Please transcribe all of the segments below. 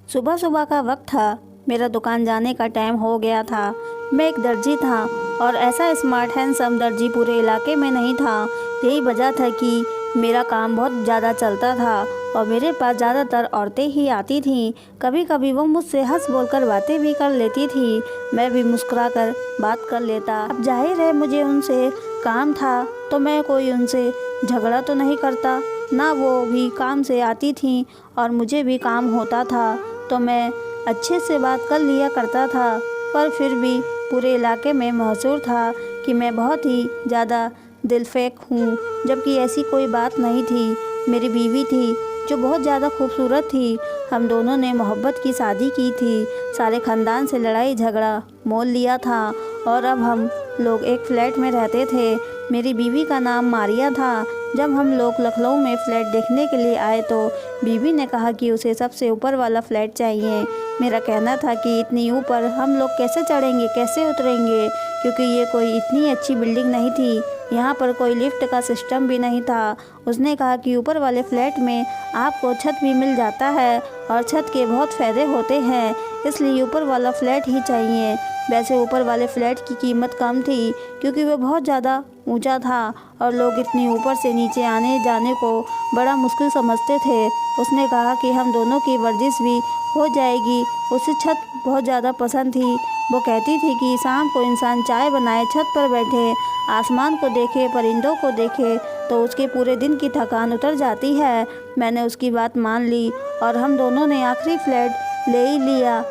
सुबह सुबह का वक्त था। मेरा दुकान जाने का टाइम हो गया था। मैं एक दर्जी था और ऐसा स्मार्ट हैंडसम दर्जी पूरे इलाके में नहीं था। यही वजह था कि मेरा काम बहुत ज़्यादा चलता था और मेरे पास ज़्यादातर औरतें ही आती थीं। कभी कभी वो मुझसे हंस बोलकर बातें भी कर लेती थी। मैं भी मुस्कुराकर बात कर लेता। अब जाहिर है मुझे उनसे काम था तो मैं कोई उनसे झगड़ा तो नहीं करता, ना वो भी काम से आती थीं और मुझे भी काम होता था तो मैं अच्छे से बात कर लिया करता था। पर फिर भी पूरे इलाके में मशहूर था कि मैं बहुत ही ज़्यादा दिलफेक हूँ, जबकि ऐसी कोई बात नहीं थी। मेरी बीवी थी जो बहुत ज़्यादा खूबसूरत थी। हम दोनों ने मोहब्बत की शादी की थी। सारे ख़ानदान से लड़ाई झगड़ा मोल लिया था और अब हम लोग एक फ़्लैट में रहते थे। मेरी बीवी का नाम मारिया था। जब हम लोग लखनऊ में फ़्लैट देखने के लिए आए तो बीवी ने कहा कि उसे सबसे ऊपर वाला फ़्लैट चाहिए। मेरा कहना था कि इतनी ऊपर हम लोग कैसे चढ़ेंगे, कैसे उतरेंगे, क्योंकि ये कोई इतनी अच्छी बिल्डिंग नहीं थी। यहाँ पर कोई लिफ्ट का सिस्टम भी नहीं था। उसने कहा कि ऊपर वाले फ़्लैट में आपको छत भी मिल जाता है और छत के बहुत फ़ायदे होते हैं, इसलिए ऊपर वाला फ़्लैट ही चाहिए। वैसे ऊपर वाले फ़्लैट की कीमत कम थी क्योंकि वह बहुत ज़्यादा ऊंचा था और लोग इतनी ऊपर से नीचे आने जाने को बड़ा मुश्किल समझते थे। उसने कहा कि हम दोनों की वर्जिश भी हो जाएगी। उसे छत बहुत ज़्यादा पसंद थी। वो कहती थी कि शाम को इंसान चाय बनाए, छत पर बैठे, आसमान को देखे, परिंदों को देखे तो उसके पूरे दिन की थकान उतर जाती है। मैंने उसकी बात मान ली और हम दोनों ने आखिरी फ़्लैट ले ही लिया।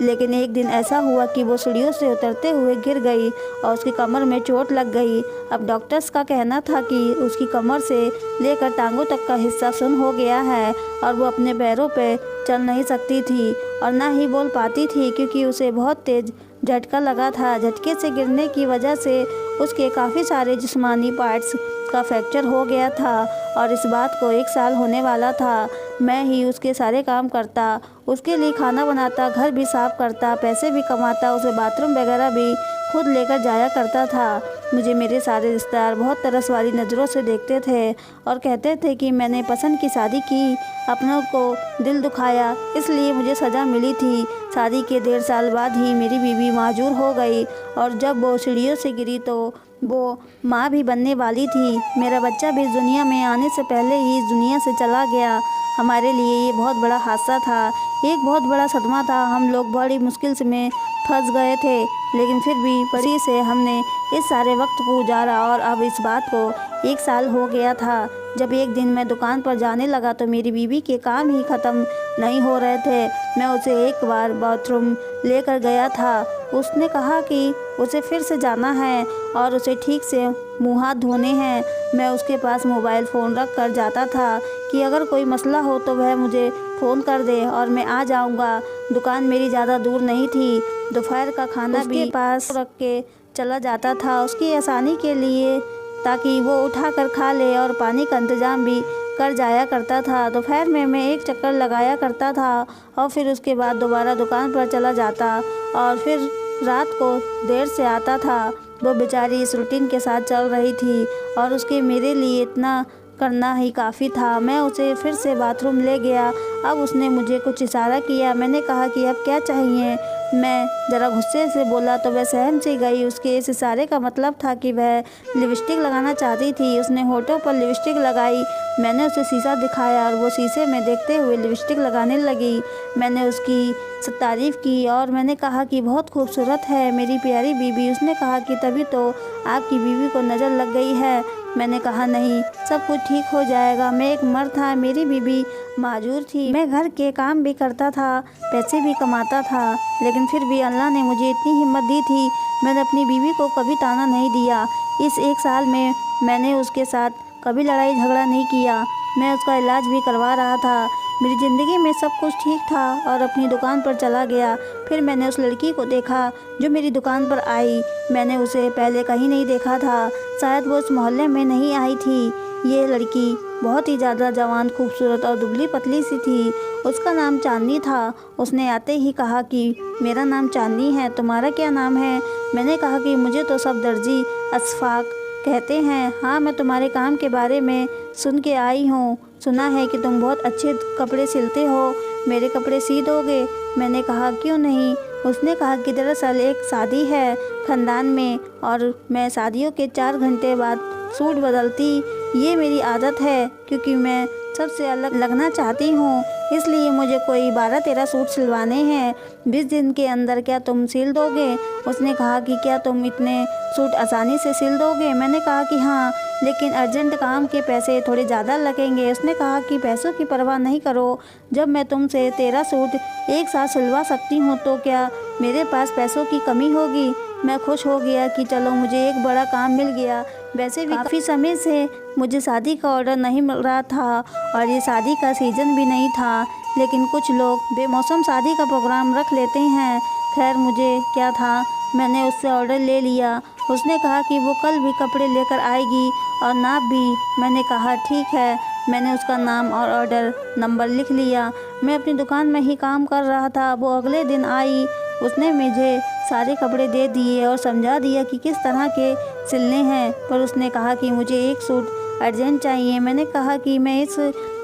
लेकिन एक दिन ऐसा हुआ कि वो सीढ़ियों से उतरते हुए गिर गई और उसकी कमर में चोट लग गई। अब डॉक्टर्स का कहना था कि उसकी कमर से लेकर टांगों तक का हिस्सा सुन्न हो गया है और वो अपने पैरों पे चल नहीं सकती थी और ना ही बोल पाती थी क्योंकि उसे बहुत तेज़ झटका लगा था। झटके से गिरने की वजह से उसके काफ़ी सारे जिस्मानी पार्ट्स का फ्रैक्चर हो गया था और इस बात को 1 साल होने वाला था। मैं ही उसके सारे काम करता, उसके लिए खाना बनाता, घर भी साफ़ करता, पैसे भी कमाता, उसे बाथरूम वगैरह भी खुद लेकर जाया करता था। मुझे मेरे सारे रिश्तेदार बहुत तरस वाली नज़रों से देखते थे और कहते थे कि मैंने पसंद की शादी की, अपनों को दिल दुखाया, इसलिए मुझे सज़ा मिली थी। शादी के 1.5 साल बाद ही मेरी बीवी माजूर हो गई और जब वो सीढ़ियों से गिरी तो वो माँ भी बनने वाली थी। मेरा बच्चा भी इस दुनिया में आने से पहले ही इस दुनिया से चला गया। हमारे लिए ये बहुत बड़ा हादसा था, एक बहुत बड़ा सदमा था। हम लोग बड़ी मुश्किल से में फंस गए थे, लेकिन फिर भी परी से हमने इस सारे वक्त को गुजारा और अब इस बात को 1 साल हो गया था। जब एक दिन मैं दुकान पर जाने लगा तो मेरी बीवी के काम ही ख़त्म नहीं हो रहे थे। मैं उसे एक बार बाथरूम लेकर गया था। उसने कहा कि उसे फिर से जाना है और उसे ठीक से मुँह हाथ धोने हैं। मैं उसके पास मोबाइल फ़ोन रख कर जाता था कि अगर कोई मसला हो तो वह मुझे फ़ोन कर दे और मैं आ जाऊंगा। दुकान मेरी ज़्यादा दूर नहीं थी। दोपहर का खाना भी पास रख के चला जाता था उसकी आसानी के लिए, ताकि वो उठा कर खा ले, और पानी का इंतज़ाम भी कर जाया करता था। दोपहर में मैं एक चक्कर लगाया करता था और फिर उसके बाद दोबारा दुकान पर चला जाता और फिर रात को देर से आता था। वो बेचारी इस रूटीन के साथ चल रही थी और उसके मेरे लिए इतना करना ही काफ़ी था। मैं उसे फिर से बाथरूम ले गया। अब उसने मुझे कुछ इशारा किया। मैंने कहा कि अब क्या चाहिए। मैं ज़रा गुस्से से बोला तो वह सहम सी गई। उसके इस इशारे का मतलब था कि वह लिपस्टिक लगाना चाहती थी। उसने होठों पर लिपस्टिक लगाई। मैंने उसे शीशा दिखाया और वो शीशे में देखते हुए लिपस्टिक लगाने लगी। मैंने उसकी तारीफ़ की और मैंने कहा कि बहुत खूबसूरत है मेरी प्यारी बीवी। उसने कहा कि तभी तो आपकी बीवी को नज़र लग गई है। मैंने कहा नहीं, सब कुछ ठीक हो जाएगा। मैं एक मर्द था, मेरी बीवी माजूर थी। मैं घर के काम भी करता था, पैसे भी कमाता था, लेकिन फिर भी अल्लाह ने मुझे इतनी हिम्मत दी थी। मैंने अपनी बीवी को कभी ताना नहीं दिया। इस 1 साल में मैंने उसके साथ कभी लड़ाई झगड़ा नहीं किया। मैं उसका इलाज भी करवा रहा था। मेरी ज़िंदगी में सब कुछ ठीक था और अपनी दुकान पर चला गया। फिर मैंने उस लड़की को देखा जो मेरी दुकान पर आई। मैंने उसे पहले कहीं नहीं देखा था, शायद वो इस मोहल्ले में नहीं आई थी। ये लड़की बहुत ही ज़्यादा जवान, खूबसूरत और दुबली पतली सी थी। उसका नाम चांदनी था। उसने आते ही कहा कि मेरा नाम चांदनी है, तुम्हारा क्या नाम है। मैंने कहा कि मुझे तो सब दर्जी अशफाक कहते हैं। हाँ, मैं तुम्हारे काम के बारे में सुन के आई हूँ। सुना है कि तुम बहुत अच्छे कपड़े सिलते हो। मेरे कपड़े सी दोगे? मैंने कहा क्यों नहीं। उसने कहा कि दरअसल एक शादी है ख़ानदान में और मैं शादियों के 4 घंटे बाद सूट बदलती। ये मेरी आदत है क्योंकि मैं सबसे अलग लगना चाहती हूँ, इसलिए मुझे कोई 12-13 सूट सिलवाने हैं। 20 दिन के अंदर क्या तुम सिल दोगे? उसने कहा कि क्या तुम इतने सूट आसानी से सिल दोगे? मैंने कहा कि हाँ, लेकिन अर्जेंट काम के पैसे थोड़े ज़्यादा लगेंगे। उसने कहा कि पैसों की परवाह नहीं करो, जब मैं तुमसे 13 सूट एक साथ सिलवा सकती हूँ तो क्या मेरे पास पैसों की कमी होगी? मैं खुश हो गया कि चलो मुझे एक बड़ा काम मिल गया। वैसे भी काफ़ी समय से मुझे शादी का ऑर्डर नहीं मिल रहा था और ये शादी का सीज़न भी नहीं था, लेकिन कुछ लोग बेमौसम शादी का प्रोग्राम रख लेते हैं। खैर मुझे क्या था, मैंने उससे ऑर्डर ले लिया। उसने कहा कि वो कल भी कपड़े लेकर आएगी और नाप भी। मैंने कहा ठीक है। मैंने उसका नाम और ऑर्डर नंबर लिख लिया। मैं अपनी दुकान में ही काम कर रहा था। वो अगले दिन आई। उसने मुझे सारे कपड़े दे दिए और समझा दिया कि किस तरह के सिलने हैं, पर उसने कहा कि मुझे एक सूट अर्जेंट चाहिए। मैंने कहा कि मैं इस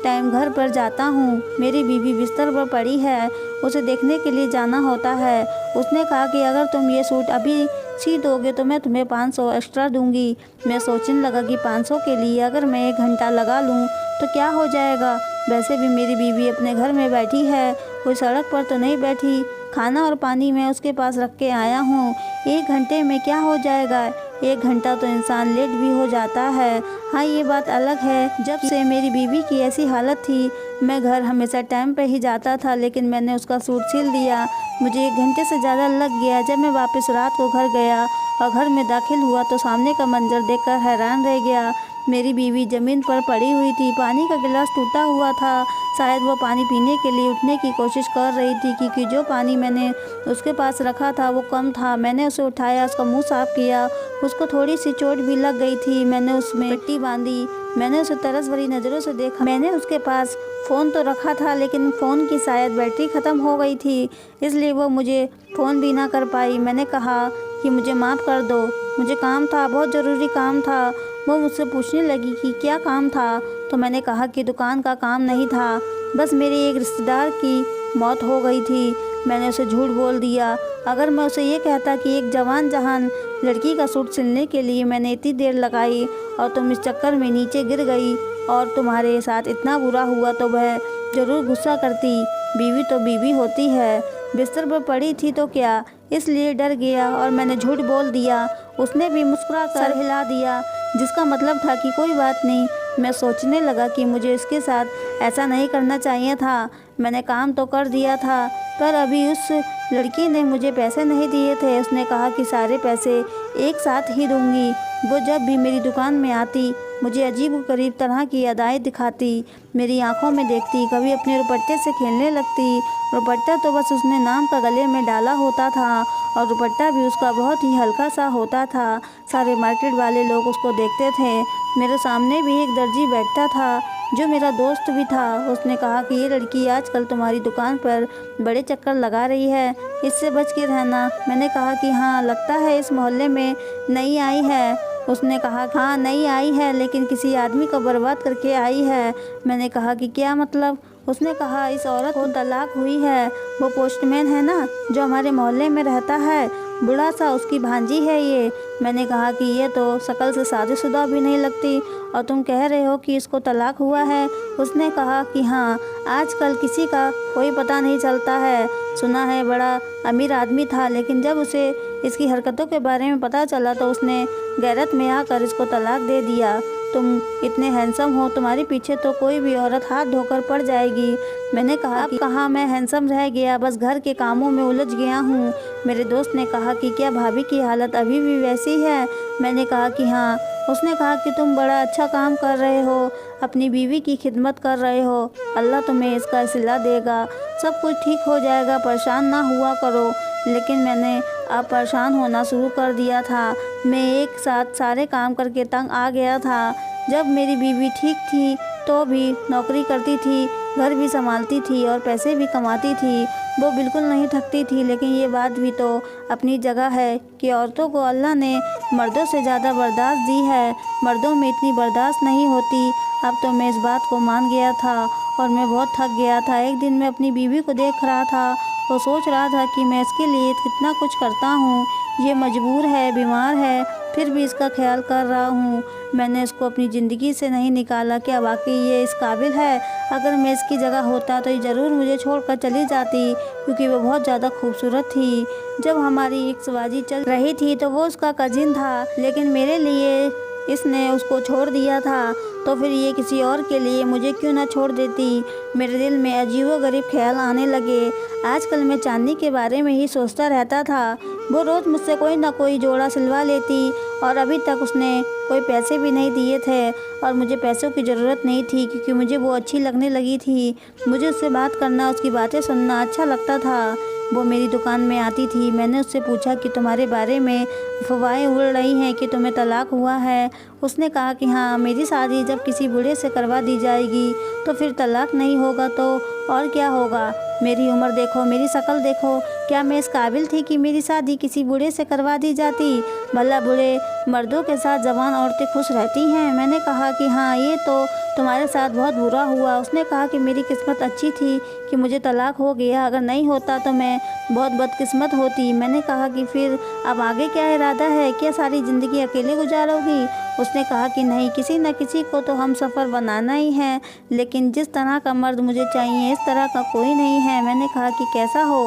टाइम घर पर जाता हूँ, मेरी बीवी बिस्तर पर पड़ी है, उसे देखने के लिए जाना होता है। उसने कहा कि अगर तुम ये सूट अभी सी दोगे तो मैं तुम्हें 500 एक्स्ट्रा दूंगी। मैं सोचने लगा कि 500 के लिए अगर मैं 1 घंटा लगा लूँ तो क्या हो जाएगा। वैसे भी मेरी बीवी अपने घर में बैठी है, कोई सड़क पर तो नहीं बैठी। खाना और पानी मैं उसके पास रख के आया हूँ। 1 घंटे में क्या हो जाएगा? 1 घंटा तो इंसान लेट भी हो जाता है। हाँ, ये बात अलग है, जब से मेरी बीवी की ऐसी हालत थी मैं घर हमेशा टाइम पे ही जाता था, लेकिन मैंने उसका सूट सिल दिया। मुझे 1 घंटे से ज़्यादा लग गया। जब मैं वापस रात को घर गया और घर में दाखिल हुआ तो सामने का मंजर देखकर हैरान रह गया। मेरी बीवी ज़मीन पर पड़ी हुई थी, पानी का गिलास टूटा हुआ था। शायद वो पानी पीने के लिए उठने की कोशिश कर रही थी, क्योंकि जो पानी मैंने उसके पास रखा था वो कम था। मैंने उसे उठाया, उसका मुंह साफ किया। उसको थोड़ी सी चोट भी लग गई थी। मैंने उसमें पट्टी बांधी। मैंने उसे तरस भरी नज़रों से देखा। मैंने उसके पास फ़ोन तो रखा था, लेकिन फ़ोन की शायद बैटरी ख़त्म हो गई थी, इसलिए वो मुझे फ़ोन भी ना कर पाई। मैंने कहा कि मुझे माफ़ कर दो, मुझे काम था, बहुत ज़रूरी काम था। वो मुझसे पूछने लगी कि क्या काम था, तो मैंने कहा कि दुकान का काम नहीं था, बस मेरे एक रिश्तेदार की मौत हो गई थी। मैंने उसे झूठ बोल दिया। अगर मैं उसे ये कहता कि एक जवान जहान लड़की का सूट सिलने के लिए मैंने इतनी देर लगाई और तुम इस चक्कर में नीचे गिर गई और तुम्हारे साथ इतना बुरा हुआ, तो वह ज़रूर गुस्सा करती। बीवी तो बीवी होती है। बिस्तर पर पड़ी थी तो क्या, इसलिए डर गया और मैंने झूठ बोल दिया। उसने भी मुस्कुरा कर सर हिला दिया, जिसका मतलब था कि कोई बात नहीं। मैं सोचने लगा कि मुझे इसके साथ ऐसा नहीं करना चाहिए था। मैंने काम तो कर दिया था, पर अभी उस लड़की ने मुझे पैसे नहीं दिए थे। उसने कहा कि सारे पैसे एक साथ ही दूंगी। वो जब भी मेरी दुकान में आती मुझे अजीब गरीब तरह की अदाएँ दिखाती, मेरी आंखों में देखती, कभी अपने दुपट्टे से खेलने लगती। दुपट्टा तो बस उसने नाम का गले में डाला होता था और दुपट्टा भी उसका बहुत ही हल्का सा होता था। सारे मार्केट वाले लोग उसको देखते थे। मेरे सामने भी एक दर्जी बैठता था जो मेरा दोस्त भी था। उसने कहा कि ये लड़की आजकल तुम्हारी दुकान पर बड़े चक्कर लगा रही है, इससे बच के रहना। मैंने कहा कि हाँ, लगता है इस मोहल्ले में नई आई है। उसने कहा हाँ नई आई है, लेकिन किसी आदमी को बर्बाद करके आई है। मैंने कहा कि क्या मतलब? उसने कहा इस औरत को तलाक हुई है। वो पोस्टमैन है ना जो हमारे मोहल्ले में रहता है, बूढ़ा सा, उसकी भांजी है ये। मैंने कहा कि ये तो शक्ल से शादीशुदा भी नहीं लगती और तुम कह रहे हो कि इसको तलाक हुआ है। उसने कहा कि हाँ, आजकल किसी का कोई पता नहीं चलता है। सुना है बड़ा अमीर आदमी था, लेकिन जब उसे इसकी हरकतों के बारे में पता चला तो उसने गैरत में आकर इसको तलाक दे दिया। तुम इतने हैंडसम हो, तुम्हारे पीछे तो कोई भी औरत हाथ धोकर पड़ जाएगी। मैंने कहा कि कहाँ मैं हैंडसम रह गया, बस घर के कामों में उलझ गया हूँ। मेरे दोस्त ने कहा कि क्या भाभी की हालत अभी भी वैसी है? मैंने कहा कि हाँ। उसने कहा कि तुम बड़ा अच्छा काम कर रहे हो, अपनी बीवी की खिदमत कर रहे हो, अल्लाह तुम्हें इसका सिला देगा, सब कुछ ठीक हो जाएगा, परेशान ना हुआ करो। लेकिन मैंने अब परेशान होना शुरू कर दिया था। मैं एक साथ सारे काम करके तंग आ गया था। जब मेरी बीवी ठीक थी तो भी नौकरी करती थी, घर भी संभालती थी और पैसे भी कमाती थी। वो बिल्कुल नहीं थकती थी। लेकिन ये बात भी तो अपनी जगह है कि औरतों को अल्लाह ने मर्दों से ज़्यादा बर्दाश्त दी है, मर्दों में इतनी बर्दाश्त नहीं होती। अब तो मैं इस बात को मान गया था और मैं बहुत थक गया था। एक दिन मैं अपनी बीवी को देख रहा था और सोच रहा था कि मैं इसके लिए कितना कुछ करता हूँ। ये मजबूर है, बीमार है, फिर भी इसका ख्याल कर रहा हूँ। मैंने इसको अपनी ज़िंदगी से नहीं निकाला। क्या वाकई ये इस काबिल है? अगर मैं इसकी जगह होता तो ये ज़रूर मुझे छोड़कर चली जाती, क्योंकि वो बहुत ज़्यादा खूबसूरत थी। जब हमारी एक्सबाजी चल रही थी तो वो उसका कजिन था, लेकिन मेरे लिए इसने उसको छोड़ दिया था, तो फिर ये किसी और के लिए मुझे क्यों ना छोड़ देती। मेरे दिल में अजीबोगरीब ख्याल आने लगे। आजकल मैं चांदी के बारे में ही सोचता रहता था। वो रोज़ मुझसे कोई ना कोई जोड़ा सिलवा लेती और अभी तक उसने कोई पैसे भी नहीं दिए थे और मुझे पैसों की ज़रूरत नहीं थी, क्योंकि मुझे वो अच्छी लगने लगी थी। मुझे उससे बात करना, उसकी बातें सुनना अच्छा लगता था। वो मेरी दुकान में आती थी। मैंने उससे पूछा कि तुम्हारे बारे में अफवाहें उड़ रही हैं कि तुम्हें तलाक हुआ है। उसने कहा कि हाँ, मेरी शादी जब किसी बूढ़े से करवा दी जाएगी तो फिर तलाक नहीं होगा तो और क्या होगा। मेरी उम्र देखो, मेरी शक्ल देखो, क्या मैं इस काबिल थी कि मेरी शादी किसी बूढ़े से करवा दी जाती? भला बूढ़े मर्दों के साथ जवान औरतें खुश रहती हैं? मैंने कहा कि हाँ, ये तो तुम्हारे साथ बहुत बुरा हुआ। उसने कहा कि मेरी किस्मत अच्छी थी कि मुझे तलाक हो गया, अगर नहीं होता तो मैं बहुत बदकिस्मत होती। मैंने कहा कि फिर अब आगे क्या इरादा है? क्या सारी ज़िंदगी अकेले गुजारोगी? उसने कहा कि नहीं, किसी न किसी को तो हम सफ़र बनाना ही है, लेकिन जिस तरह का मर्द मुझे चाहिए इस तरह का कोई नहीं है। मैंने कहा कि कैसा हो?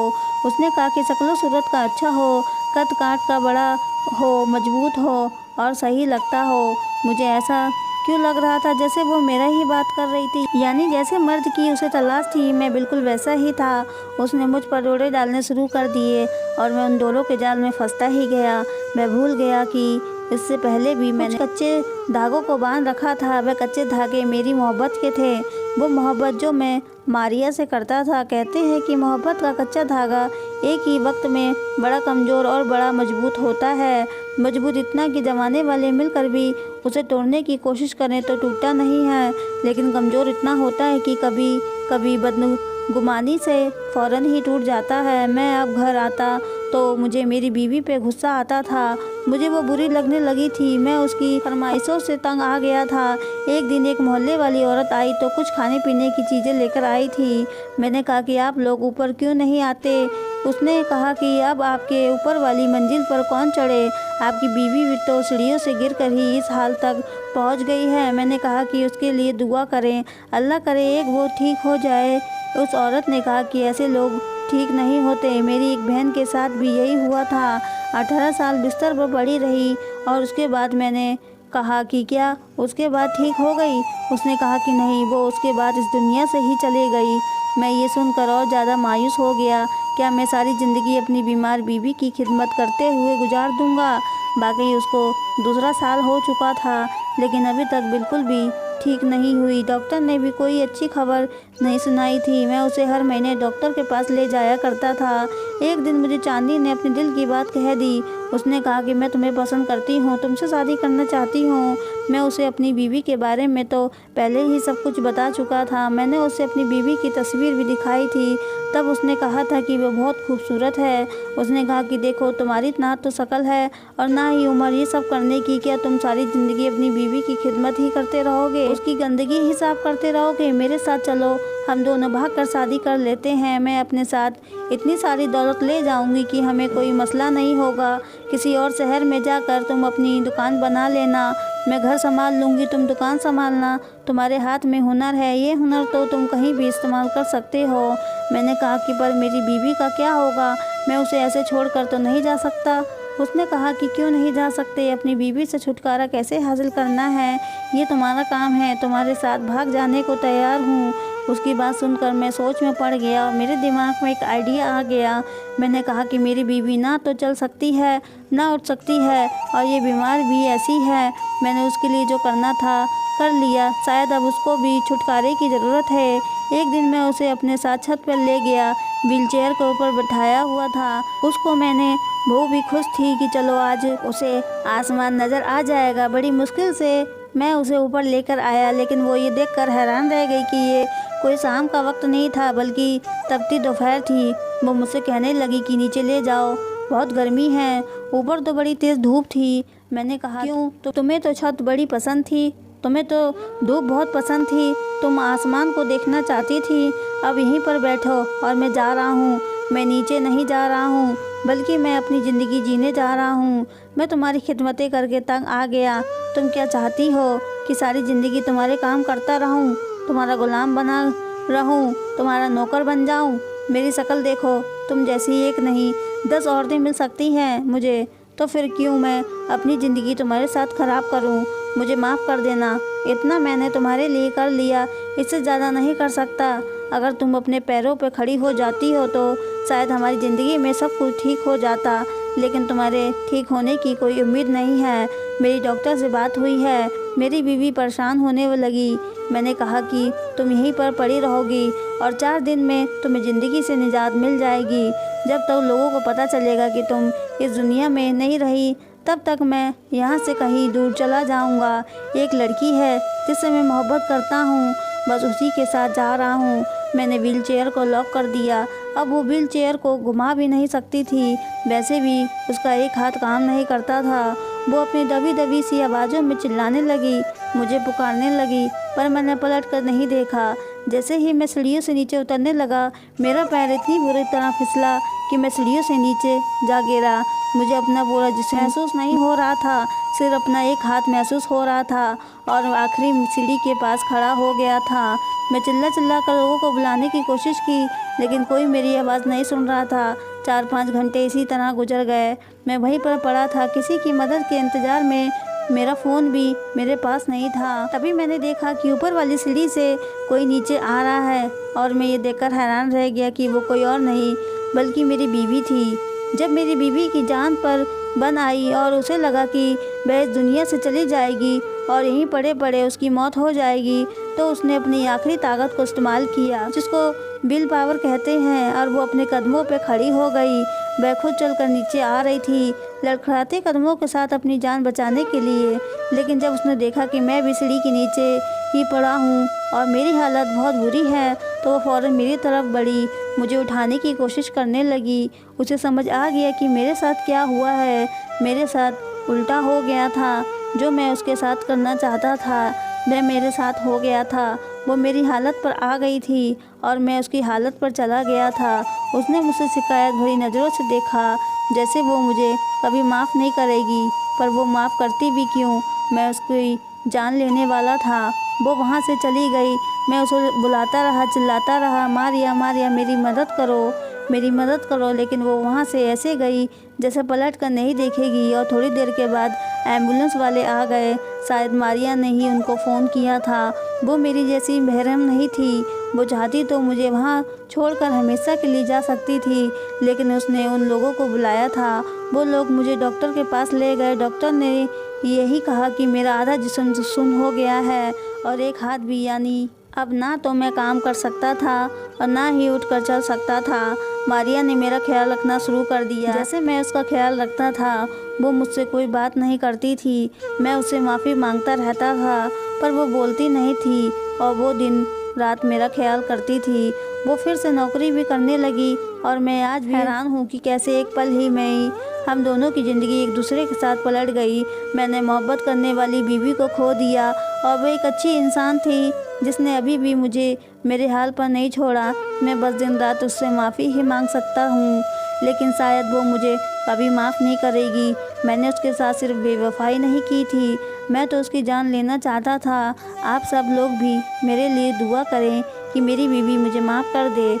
उसने कहा कि शक्ल सूरत का अच्छा हो, कद काट का बड़ा हो, मजबूत हो और सही लगता हो। मुझे ऐसा क्यों लग रहा था जैसे वो मेरा ही बात कर रही थी, यानी जैसे मर्द की उसे तलाश थी, मैं बिल्कुल वैसा ही था। उसने मुझ पर रोड़े डालने शुरू कर दिए और मैं उन दोनों के जाल में फंसता ही गया। मैं भूल गया कि इससे पहले भी मैंने कच्चे धागों को बांध रखा था। वह कच्चे धागे मेरी मोहब्बत के थे, वो मोहब्बत जो मैं मारिया से करता था। कहते हैं कि मोहब्बत का कच्चा धागा एक ही वक्त में बड़ा कमज़ोर और बड़ा मजबूत होता है। मजबूत इतना कि जमाने वाले मिलकर भी उसे तोड़ने की कोशिश करें तो टूटता नहीं है, लेकिन कमज़ोर इतना होता है कि कभी कभी बदगुमानी से फ़ौरन ही टूट जाता है। मैं अब घर आता तो मुझे मेरी बीवी पे गुस्सा आता था। मुझे वो बुरी लगने लगी थी। मैं उसकी फरमाइशों से तंग आ गया था। एक दिन एक मोहल्ले वाली औरत आई तो कुछ खाने पीने की चीज़ें लेकर आई थी। मैंने कहा कि आप लोग ऊपर क्यों नहीं आते? उसने कहा कि अब आपके ऊपर वाली मंजिल पर कौन चढ़े? आपकी बीवी भी तो सीढ़ियों से गिरकर ही इस हाल तक पहुंच गई है। मैंने कहा कि उसके लिए दुआ करें, अल्लाह करे एक वो ठीक हो जाए। उस औरत ने कहा कि ऐसे लोग ठीक नहीं होते। मेरी एक बहन के साथ भी यही हुआ था। 18 साल बिस्तर पर पड़ी रही और उसके बाद मैंने कहा कि क्या उसके बाद ठीक हो गई? उसने कहा कि नहीं, वो उसके बाद इस दुनिया से ही चली गई। मैं ये सुनकर और ज़्यादा मायूस हो गया। क्या मैं सारी ज़िंदगी अपनी बीमार बीवी की खिदमत करते हुए गुजार दूंगा? बाकी उसको दूसरा साल हो चुका था, लेकिन अभी तक बिल्कुल भी ठीक नहीं हुई। डॉक्टर ने भी कोई अच्छी खबर नहीं सुनाई थी। मैं उसे हर महीने डॉक्टर के पास ले जाया करता था। एक दिन मुझे चांदी ने अपने दिल की बात कह दी। उसने कहा कि मैं तुम्हें पसंद करती हूँ, तुमसे शादी करना चाहती हूँ। मैं उसे अपनी बीवी के बारे में तो पहले ही सब कुछ बता चुका था। मैंने उसे अपनी बीवी की तस्वीर भी दिखाई थी। तब उसने कहा था कि वह बहुत खूबसूरत है। उसने कहा कि देखो, तुम्हारी ना तो शक्ल है और ना ही उम्र ये सब करने की। क्या तुम सारी ज़िंदगी अपनी बीवी की खिदमत ही करते रहोगे, उसकी गंदगी ही साफ करते रहोगे? मेरे साथ चलो, हम दोनों भाग कर शादी कर लेते हैं। मैं अपने साथ इतनी सारी दौलत ले जाऊंगी कि हमें कोई मसला नहीं होगा। किसी और शहर में जाकर तुम अपनी दुकान बना लेना, मैं घर संभाल लूँगी, तुम दुकान संभालना। तुम्हारे हाथ में हुनर है, ये हुनर तो तुम कहीं भी इस्तेमाल कर सकते हो। मैंने कहा कि पर मेरी बीवी का क्या होगा? मैं उसे ऐसे छोड़कर तो नहीं जा सकता। उसने कहा कि क्यों नहीं जा सकते? अपनी बीवी से छुटकारा कैसे हासिल करना है ये तुम्हारा काम है। तुम्हारे साथ भाग जाने को तैयार हूँ। उसकी बात सुनकर मैं सोच में पड़ गया और मेरे दिमाग में एक आइडिया आ गया। मैंने कहा कि मेरी बीवी ना तो चल सकती है, ना उठ सकती है और ये बीमार भी ऐसी है। मैंने उसके लिए जो करना था कर लिया, शायद अब उसको भी छुटकारे की ज़रूरत है। एक दिन मैं उसे अपने साथ छत पर ले गया। व्हीलचेयर के ऊपर बैठाया हुआ था उसको मैंने। वो भी खुश थी कि चलो आज उसे आसमान नज़र आ जाएगा। बड़ी मुश्किल से मैं उसे ऊपर लेकर आया, लेकिन वो ये देखकर हैरान रह गई कि ये कोई शाम का वक्त नहीं था बल्कि तपती दोपहर थी। वो मुझसे कहने लगी कि नीचे ले जाओ, बहुत गर्मी है, ऊपर तो बड़ी तेज़ धूप थी। मैंने कहा क्यों, तो तुम्हें तो छत बड़ी पसंद थी, तुम्हें तो धूप बहुत पसंद थी, तुम आसमान को देखना चाहती थी। अब यहीं पर बैठो और मैं जा रहा हूँ। मैं नीचे नहीं जा रहा हूँ बल्कि मैं अपनी ज़िंदगी जीने जा रहा हूँ। मैं तुम्हारी खिदमतें करके तंग आ गया। तुम क्या चाहती हो कि सारी ज़िंदगी तुम्हारे काम करता रहूँ, तुम्हारा गुलाम बना रहूँ, तुम्हारा नौकर बन जाऊँ? मेरी शक्ल देखो, तुम जैसी एक नहीं 10 औरतें मिल सकती हैं मुझे, तो फिर क्यों मैं अपनी ज़िंदगी तुम्हारे साथ ख़राब करूं? मुझे माफ़ कर देना, इतना मैंने तुम्हारे लिए कर लिया, इससे ज़्यादा नहीं कर सकता। अगर तुम अपने पैरों पर खड़ी हो जाती हो तो शायद हमारी ज़िंदगी में सब कुछ ठीक हो जाता, लेकिन तुम्हारे ठीक होने की कोई उम्मीद नहीं है। मेरी डॉक्टर से बात हुई है, मेरी बीवी परेशान होने लगी। मैंने कहा कि तुम यहीं पर पड़ी रहोगी और 4 दिन में तुम्हें ज़िंदगी से निजात मिल जाएगी। जब तक लोगों को पता चलेगा कि तुम इस दुनिया में नहीं रही, तब तक मैं यहाँ से कहीं दूर चला जाऊँगा। एक लड़की है जिससे मैं मोहब्बत करता हूँ, बस उसी के साथ जा रहा हूँ। मैंने व्हीलचेयर को लॉक कर दिया। अब वो व्हीलचेयर को घुमा भी नहीं सकती थी, वैसे भी उसका एक हाथ काम नहीं करता था। वो अपनी दबी दबी सी आवाज़ों में चिल्लाने लगी, मुझे पुकारने लगी, पर मैंने पलट कर नहीं देखा। जैसे ही मैं सीढ़ियों से नीचे उतरने लगा, मेरा पैर इतनी बुरी तरह फिसला कि मैं सीढ़ियों से नीचे जा गिरा। मुझे अपना पूरा जिस्म महसूस नहीं हो रहा था, सिर्फ अपना एक हाथ महसूस हो रहा था और आखिरी सीढ़ी के पास खड़ा हो गया था। मैं चिल्ला चिल्ला कर लोगों को बुलाने की कोशिश की, लेकिन कोई मेरी आवाज़ नहीं सुन रहा था। 4-5 घंटे इसी तरह गुजर गए। मैं वहीं पर पड़ा था, किसी की मदद के इंतज़ार में। मेरा फ़ोन भी मेरे पास नहीं था। तभी मैंने देखा कि ऊपर वाली सीढ़ी से कोई नीचे आ रहा है और मैं ये देखकर हैरान रह गया कि वो कोई और नहीं बल्कि मेरी बीवी थी। जब मेरी बीवी की जान पर बन आई और उसे लगा कि वह इस दुनिया से चली जाएगी और यहीं पड़े पड़े उसकी मौत हो जाएगी, तो उसने अपनी आखिरी ताकत को इस्तेमाल किया, जिसको विल पावर कहते हैं, और वो अपने कदमों पे खड़ी हो गई। वह खुद चलकर नीचे आ रही थी, लड़खड़ाते कदमों के साथ अपनी जान बचाने के लिए। लेकिन जब उसने देखा कि मैं भी सीढ़ी के नीचे ही पड़ा हूँ और मेरी हालत बहुत बुरी है, तो वो फ़ौरन मेरी तरफ बढ़ी, मुझे उठाने की कोशिश करने लगी। उसे समझ आ गया कि मेरे साथ क्या हुआ है। मेरे साथ उल्टा हो गया था, जो मैं उसके साथ करना चाहता था वह मेरे साथ हो गया था। वो मेरी हालत पर आ गई थी और मैं उसकी हालत पर चला गया था। उसने मुझसे शिकायत भरी नज़रों से देखा, जैसे वो मुझे कभी माफ़ नहीं करेगी, पर वो माफ़ करती भी क्यों, मैं उसकी जान लेने वाला था। वो वहाँ से चली गई। मैं उसे बुलाता रहा, चिल्लाता रहा, मारिया मारिया, मेरी मदद करो, मेरी मदद करो, लेकिन वो वहाँ से ऐसे गई जैसे पलट कर नहीं देखेगी। और थोड़ी देर के बाद एम्बुलेंस वाले आ गए। शायद मारिया ने ही उनको फ़ोन किया था। वो मेरी जैसी बेरहम नहीं थी, वो चाहती तो मुझे वहाँ छोड़कर हमेशा के लिए जा सकती थी, लेकिन उसने उन लोगों को बुलाया था। वो लोग मुझे डॉक्टर के पास ले गए। डॉक्टर ने यही कहा कि मेरा आधा जिस्म सुन्न हो गया है और एक हाथ भी, यानी अब ना तो मैं काम कर सकता था और ना ही उठकर चल सकता था। मारिया ने मेरा ख्याल रखना शुरू कर दिया। जैसे मैं उसका ख्याल रखता था, वो मुझसे कोई बात नहीं करती थी। मैं उससे माफ़ी मांगता रहता था, पर वो बोलती नहीं थी और वो दिन रात मेरा ख्याल करती थी। वो फिर से नौकरी भी करने लगी और मैं आज भी हैरान हूँ कि कैसे एक पल ही में हम दोनों की ज़िंदगी एक दूसरे के साथ पलट गई। मैंने मोहब्बत करने वाली बीवी को खो दिया और वह एक अच्छी इंसान थी जिसने अभी भी मुझे मेरे हाल पर नहीं छोड़ा। मैं बस दिन रात उससे माफ़ी ही मांग सकता हूँ, लेकिन शायद वो मुझे कभी माफ़ नहीं करेगी। मैंने उसके साथ सिर्फ बेवफाई नहीं की थी, मैं तो उसकी जान लेना चाहता था। आप सब लोग भी मेरे लिए दुआ करें कि मेरी बीवी मुझे माफ़ कर दे।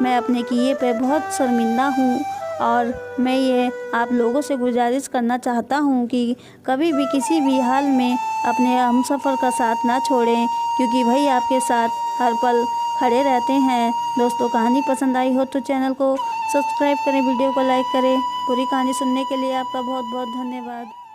मैं अपने किए पे बहुत शर्मिंदा हूँ और मैं ये आप लोगों से गुजारिश करना चाहता हूँ कि कभी भी किसी भी हाल में अपने हमसफ़र का साथ ना छोड़ें, क्योंकि वही आपके साथ हर पल खड़े रहते हैं। दोस्तों, कहानी पसंद आई हो तो चैनल को सब्सक्राइब करें, वीडियो को लाइक करें। पूरी कहानी सुनने के लिए आपका बहुत बहुत धन्यवाद।